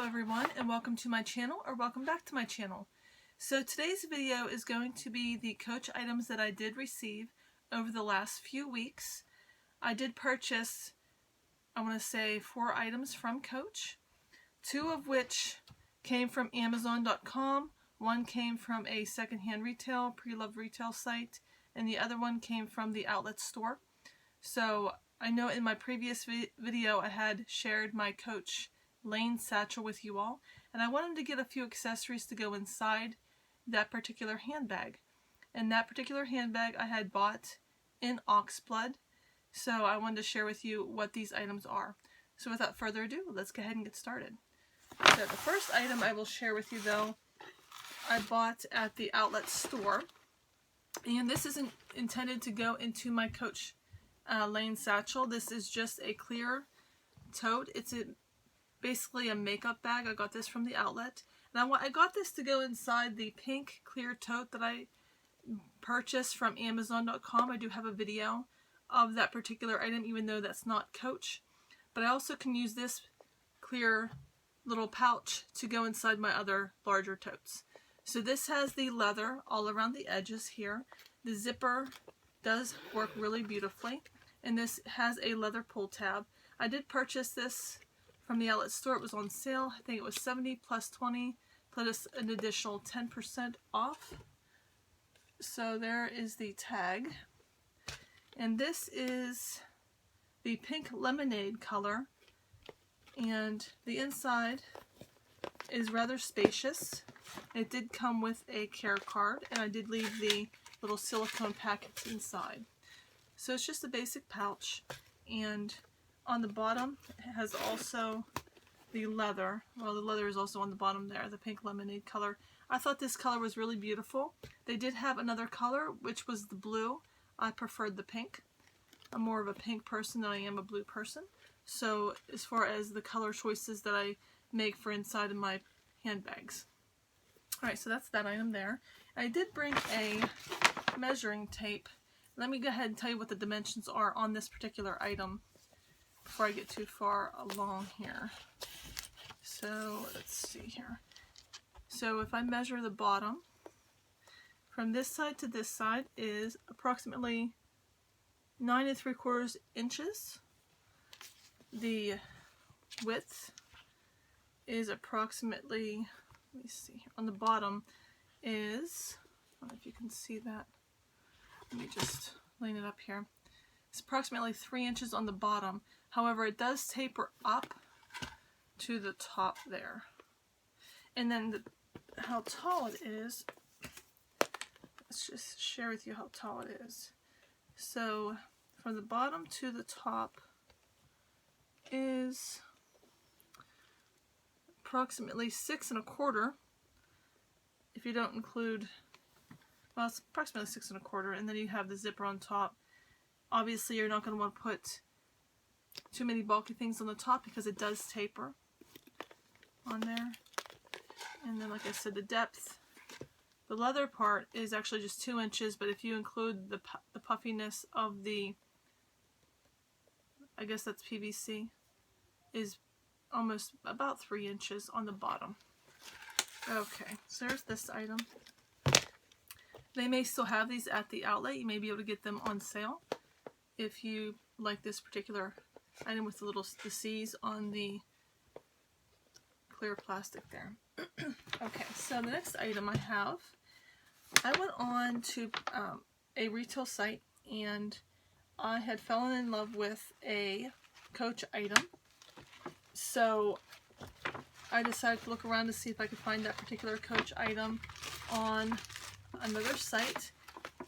everyone, and welcome to my channel, or welcome back to my channel. So today's video is going to be the Coach items that I did receive over the last few weeks. I did purchase, I want to say, 4 items from Coach, 2 of which came from Amazon.com, 1 came from a secondhand retail, pre-loved retail site, and the other one came from the outlet store. So I know in my previous video I had shared my Coach Lane satchel with you all, and I wanted to get a few accessories to go inside that particular handbag. And that particular handbag I had bought in Oxblood, so I wanted to share with you what these items are. So without further ado, let's go ahead and get started. So the first item I will share with you, though, I bought at the outlet store, and this isn't intended to go into my Coach Lane satchel. This is just a clear tote. It's basically a makeup bag. I got this from the outlet, and I got this to go inside the pink clear tote that I purchased from Amazon.com. I do have a video of that particular item, even though that's not Coach, but I also can use this clear little pouch to go inside my other larger totes. So this has the leather all around the edges here. The zipper does work really beautifully, and this has a leather pull tab. I did purchase this from the outlet store. It was on sale. I think it was 70 plus 20 plus an additional 10% off. So there is the tag. And this is the pink lemonade color. And the inside is rather spacious. It did come with a care card, and I did leave the little silicone packets inside. So it's just a basic pouch, and on the bottom it has also the leather. Well, the leather is also on the bottom there, the pink lemonade color. I thought this color was really beautiful. They did have another color, which was the blue. I preferred the pink. I'm more of a pink person than I am a blue person. So as far as the color choices that I make for inside of my handbags. Alright, so that's that item there. I did bring a measuring tape. Let me go ahead and tell you what the dimensions are on this particular item before I get too far along here. So let's see here. So if I measure the bottom, from this side to this side is approximately 9 3/4 inches. The width is approximately, let me see here, on the bottom is, I don't know if you can see that. Let me just line it up here. It's approximately 3 inches on the bottom. However, it does taper up to the top there. And then how tall it is, let's just share with you how tall it is. So from the bottom to the top is approximately 6 1/4. If you don't include, well, it's approximately 6 1/4, and then you have the zipper on top. Obviously, you're not going to want to put too many bulky things on the top because it does taper on there. And then, like I said, the depth, the leather part is actually just 2 inches, but if you include the puffiness of the, I guess that's PVC, is almost about 3 inches on the bottom. Okay, so there's this item. They may still have these at the outlet. You may be able to get them on sale if you like this particular item with the C's on the clear plastic there. Okay, so the next item I have, I went on to a retail site, and I had fallen in love with a Coach item. So I decided to look around to see if I could find that particular Coach item on another site,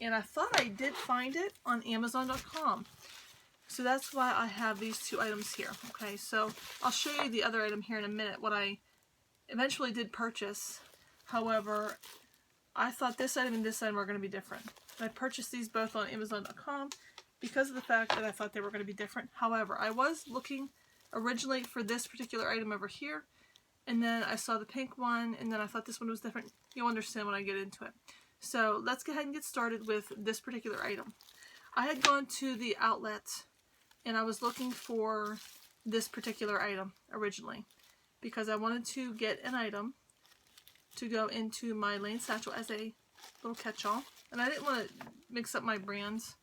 and I thought I did find it on Amazon.com. So that's why I have these 2 items here. Okay, so I'll show you the other item here in a minute, what I eventually did purchase. However, I thought this item and this item were going to be different. And I purchased these both on Amazon.com because of the fact that I thought they were going to be different. However, I was looking originally for this particular item over here, and then I saw the pink one, and then I thought this one was different. You'll understand when I get into it. So let's go ahead and get started with this particular item. I had gone to the outlet, and I was looking for this particular item originally. because I wanted to get an item to go into my Lane satchel as a little catch-all. And I didn't want to mix up my brands,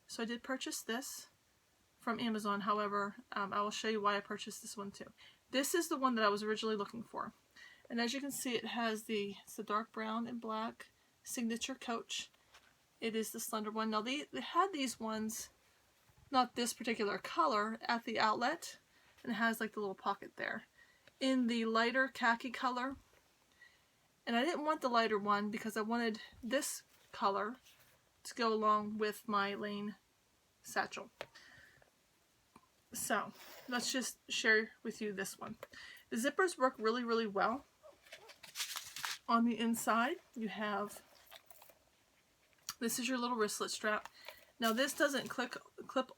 so I did purchase this from Amazon. However, I will show you why I purchased this one too. This is the one that I was originally looking for. And as you can see, it has it's the dark brown and black signature Coach. It is the slender one. Now they had these ones, not this particular color, at the outlet, and it has like the little pocket there, in the lighter khaki color. And I didn't want the lighter one because I wanted this color to go along with my Lane satchel. So let's just share with you this one. The zippers work really, really well. On the inside, you have, this is your little wristlet strap. Now this doesn't clip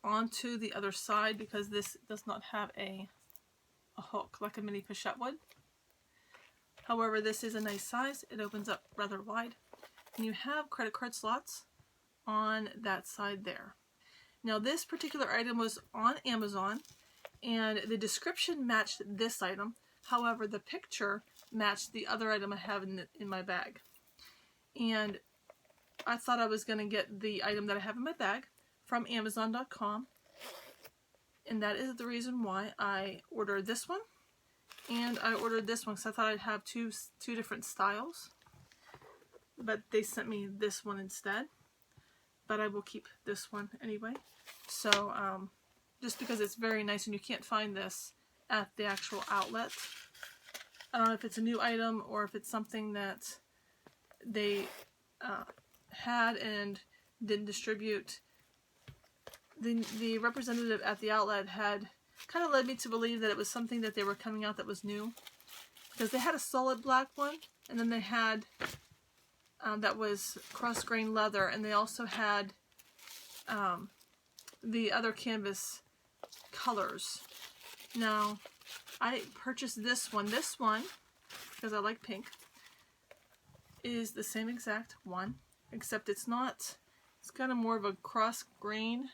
onto the other side because this does not have a hook like a mini Pochette would. However, this is a nice size. It opens up rather wide. And you have credit card slots on that side there. Now this particular item was on Amazon and the description matched this item. However, the picture matched the other item I have in my bag. And I thought I was going to get the item that I have in my bag from Amazon.com. And that is the reason why I ordered this one. And I ordered this one because I thought I'd have two different styles. But they sent me this one instead. But I will keep this one anyway. So, just because it's very nice and you can't find this at the actual outlet. I don't know if it's a new item or if it's something that they had and didn't distribute. The representative at the outlet had kind of led me to believe that it was something that they were coming out that was new. Because they had a solid black one, and then they had that was cross-grain leather, and they also had the other canvas colors. Now, I purchased this one. This one, because I like pink, is the same exact one, except it's not, it's kind of more of a cross-grain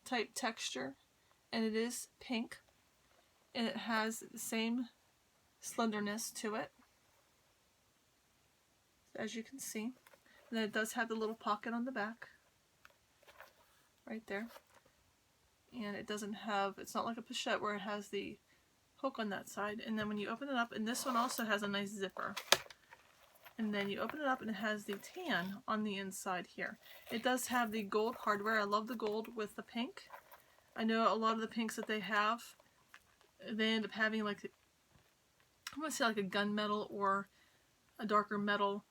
type texture, and it is pink, and it has the same slenderness to it, as you can see. And then it does have the little pocket on the back, right there. And it doesn't have, it's not like a Pochette where it has the hook on that side. And then when you open it up, and this one also has a nice zipper. And then you open it up and it has the tan on the inside here. It does have the gold hardware. I love the gold with the pink. I know a lot of the pinks that they have, they end up having like, I want to say like a gunmetal or a darker metal,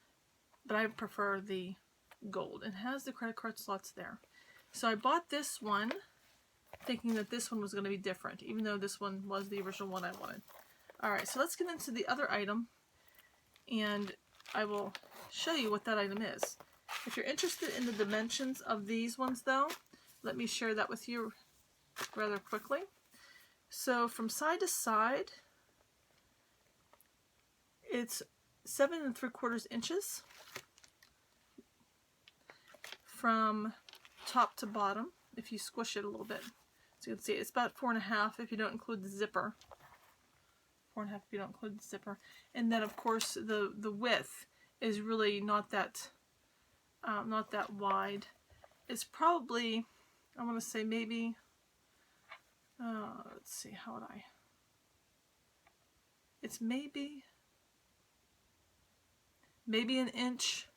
but I prefer the gold. It has the credit card slots there. So I bought this one thinking that this one was going to be different, even though this one was the original one I wanted. Alright, so let's get into the other item, and I will show you what that item is. If you're interested in the dimensions of these ones though, let me share that with you rather quickly. So from side to side, it's 7 3/4 inches from top to bottom, if you squish it a little bit. So you can see it's about 4.5 if you don't include the zipper. 4.5 if you don't include the zipper. And then of course the width is really not that wide. It's probably, I want to say maybe, let's see, how would I? It's maybe an inch,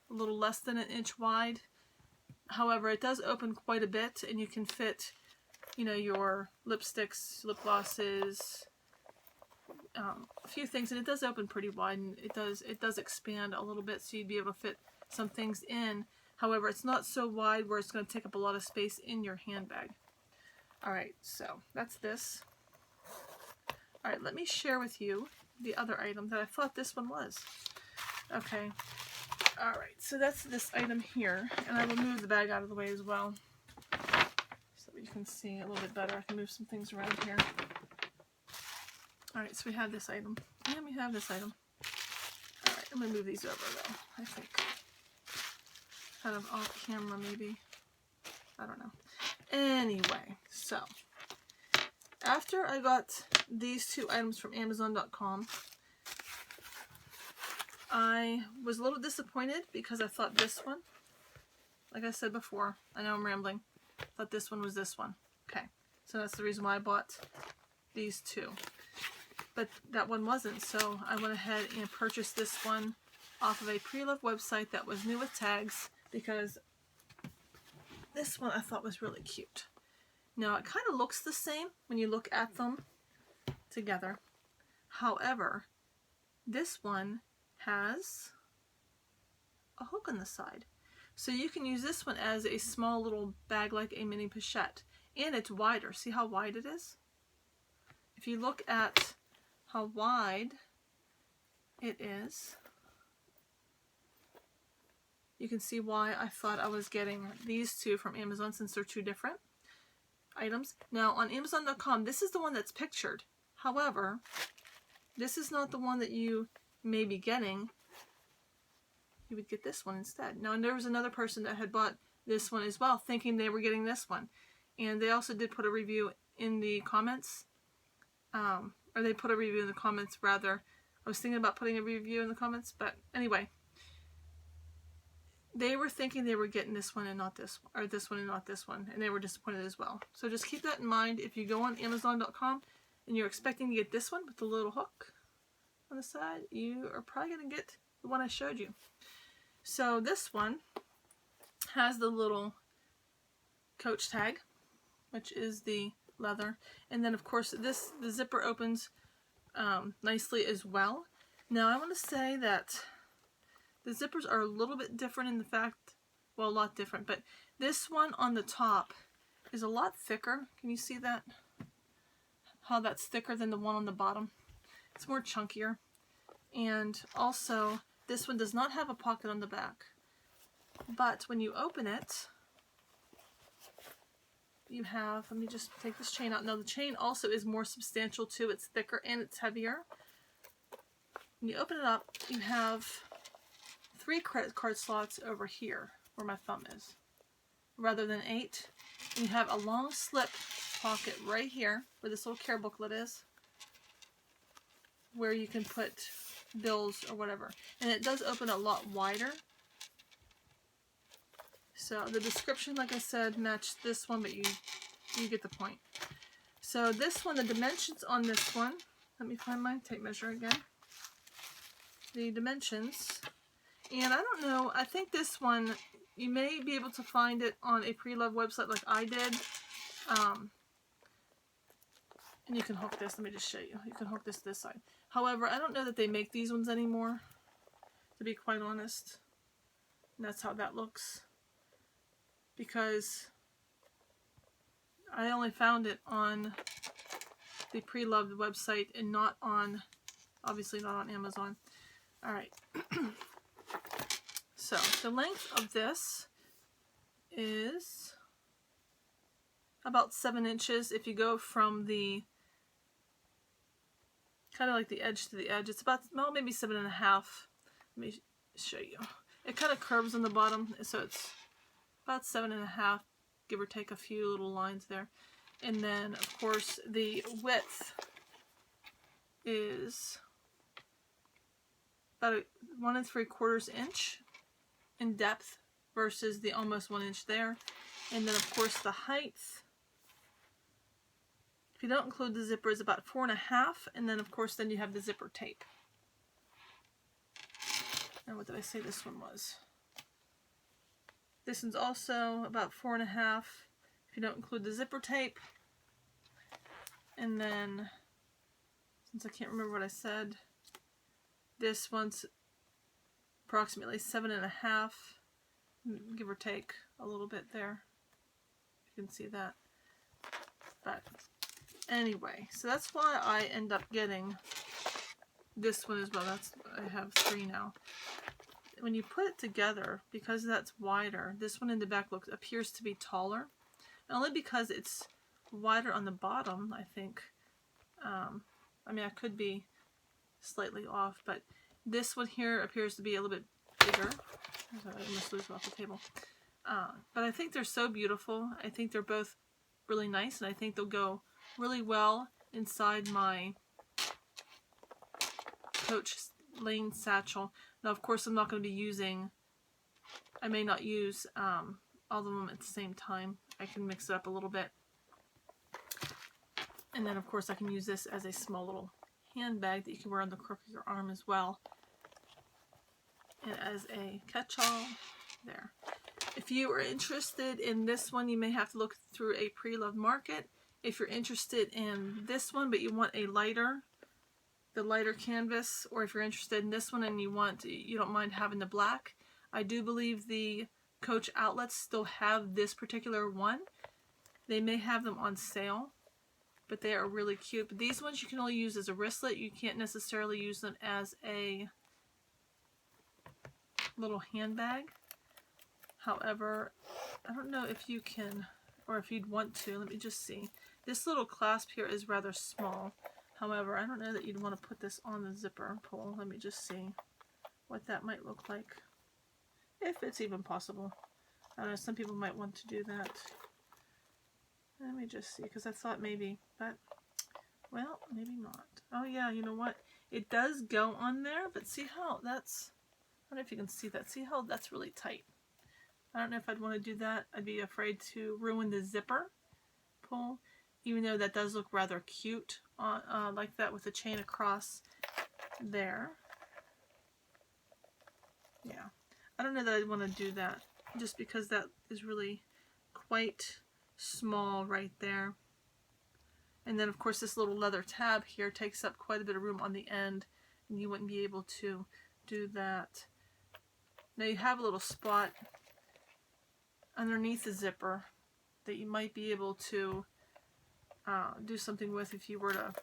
a little less than an inch wide. However, it does open quite a bit, and you can fit, you know, your lipsticks, lip glosses, a few things, and it does open pretty wide, and it does expand a little bit, so you'd be able to fit some things in. However, it's not so wide where it's going to take up a lot of space in your handbag. Alright, so that's this. Alright, let me share with you the other item that I thought this one was. Okay, alright, so that's this item here, and I will move the bag out of the way as well, so that you can see a little bit better. I can move some things around here. Alright, so we have this item, and we have this item. Alright, I'm going to move these over though, I think. Kind of off camera maybe. I don't know. Anyway, so, after I got these two items from Amazon.com, I was a little disappointed because I thought this one, like I said before, I know I'm rambling, thought this one was this one. Okay, so that's the reason why I bought these two. But that one wasn't, so I went ahead and purchased this one off of a pre-loved website that was new with tags, because this one I thought was really cute. Now it kind of looks the same when you look at them together. However, this one has a hook on the side. So you can use this one as a small little bag like a mini pochette. And it's wider. See how wide it is? If you look at how wide it is, you can see why I thought I was getting these two from Amazon, since they're two different items. Now on Amazon.com, this is the one that's pictured. However, this is not the one that you may be getting. You would get this one instead. Now, and there was another person that had bought this one as well, thinking they were getting this one. And they also did put a review in the comments. Or they put a review in the comments, rather. I was thinking about putting a review in the comments, but anyway. They were thinking they were getting this one and not this one, or this one and not this one, and they were disappointed as well. So just keep that in mind. If you go on Amazon.com and you're expecting to get this one with the little hook on the side, you are probably going to get the one I showed you. So this one has the little Coach tag, which is the leather, and then of course the zipper opens nicely as well. Now I want to say that the zippers are a little bit different in the fact, well, a lot different, but this one on the top is a lot thicker. Can you see that? How that's thicker than the one on the bottom. It's more chunkier. And also, this one does not have a pocket on the back. But when you open it, you have, let me just take this chain out. Now the chain also is more substantial too. It's thicker and it's heavier. When you open it up, you have 3 credit card slots over here where my thumb is, rather than 8. And you have a long slip pocket right here where this little care booklet is, where you can put bills or whatever. And it does open a lot wider. So the description, like I said, matched this one, but you get the point. So this one, the dimensions on this one, let me find my tape measure again. The dimensions, and I don't know, I think this one, you may be able to find it on a pre-loved website like I did. And you can hook this, let me just show you. You can hook this to this side. However, I don't know that they make these ones anymore, to be quite honest. And that's how that looks. Because I only found it on the pre-loved website and not on, obviously not on Amazon. Alright. So, the length of this is about 7 inches. If you go from the, kind of like the edge to the edge, it's about, well, maybe 7.5. Let me show you. It kind of curves on the bottom, so it's about 7.5, give or take a few little lines there. And then, of course, the width is about 1 3/4 inch in depth versus the almost 1 inch there. And then, of course, the height, if you don't include the zipper, is about 4.5. And then, of course, then you have the zipper tape. And what did I say this one was? This one's also about 4.5 if you don't include the zipper tape. And then, since I can't remember what I said, this one's approximately 7.5, give or take a little bit there. You can see that. But anyway, so that's why I end up getting this one as well. I have 3 now. When you put it together, because that's wider, this one in the back appears to be taller. Only because it's wider on the bottom, I think. I mean, I could be slightly off, but this one here appears to be a little bit bigger. I almost lose it off the table. But I think they're so beautiful. I think they're both really nice, and I think they'll go really well inside my Coach Lane satchel. Now, of course, I'm not going to be using, I may not use all of them at the same time. I can mix it up a little bit. And then, of course, I can use this as a small little handbag that you can wear on the crook of your arm as well. And as a catch-all, there. If you are interested in this one, you may have to look through a pre-loved market. If you're interested in this one, but you want a lighter, the lighter canvas, or if you're interested in this one and you don't mind having the black, I do believe the Coach outlets still have this particular one. They may have them on sale, but they are really cute. But these ones you can only use as a wristlet. You can't necessarily use them as a little handbag. However, I don't know if you can, or if you'd want to. Let me just see. This little clasp here is rather small. However, I don't know that you'd want to put this on the zipper pull. Let me just see what that might look like. If it's even possible. I don't know, some people might want to do that. Let me just see, because I thought maybe, but, well, maybe not. Oh yeah, you know what? It does go on there, but see how that's, I don't know if you can see that. See how that's really tight. I don't know if I'd want to do that. I'd be afraid to ruin the zipper pull, even though that does look rather cute on, like that with the chain across there. Yeah. I don't know that I'd want to do that, just because that is really quite small right there. And then of course this little leather tab here takes up quite a bit of room on the end, and you wouldn't be able to do that. Now you have a little spot underneath the zipper that you might be able to do something with if you were to,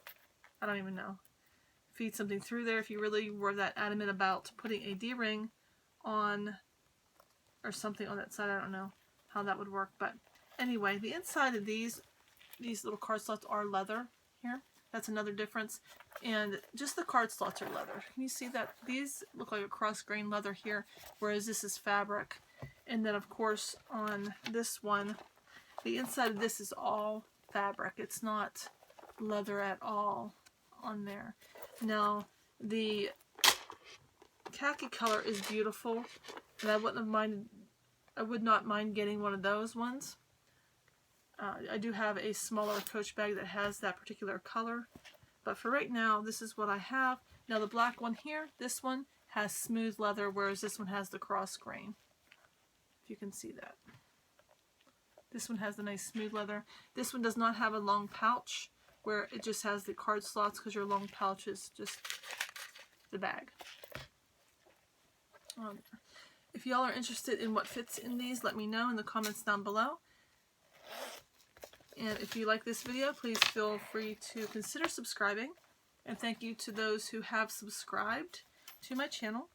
I don't even know, feed something through there. If you really were that adamant about putting a D-ring on or something on that side, I don't know how that would work. But anyway, the inside of these little card slots are leather here. That's another difference. And just the card slots are leather. Can you see that? These look like a cross-grain leather here, whereas this is fabric. And then of course on this one, the inside of this is all fabric. It's not leather at all on there. Now the khaki color is beautiful, and I would not mind getting one of those ones. I do have a smaller Coach bag that has that particular color, but for right now this is what I have. Now the black one here, this one has smooth leather, whereas this one has the cross grain, if you can see that. This one has the nice smooth leather. This one does not have a long pouch, where it just has the card slots, because your long pouch is just the bag. If y'all are interested in what fits in these, let me know in the comments down below. And if you like this video, please feel free to consider subscribing. And thank you to those who have subscribed to my channel.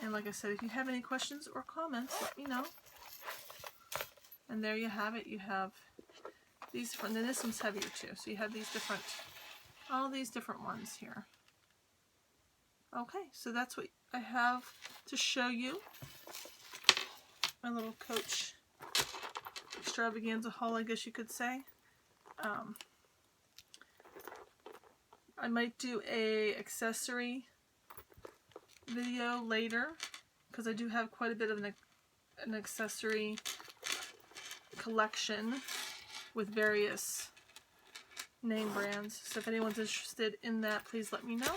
And like I said, if you have any questions or comments, let me know. And there you have it. You have these different, and then this one's heavier too. So you have these different, all these different ones here. Okay, so that's what I have to show you. My little Coach extravaganza haul, I guess you could say. I might do a accessory video later, because I do have quite a bit of an accessory collection with various name brands. So if anyone's interested in that, please let me know.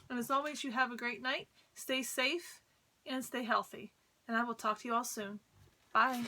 And as always, you have a great night. Stay safe and stay healthy. And I will talk to you all soon. Bye.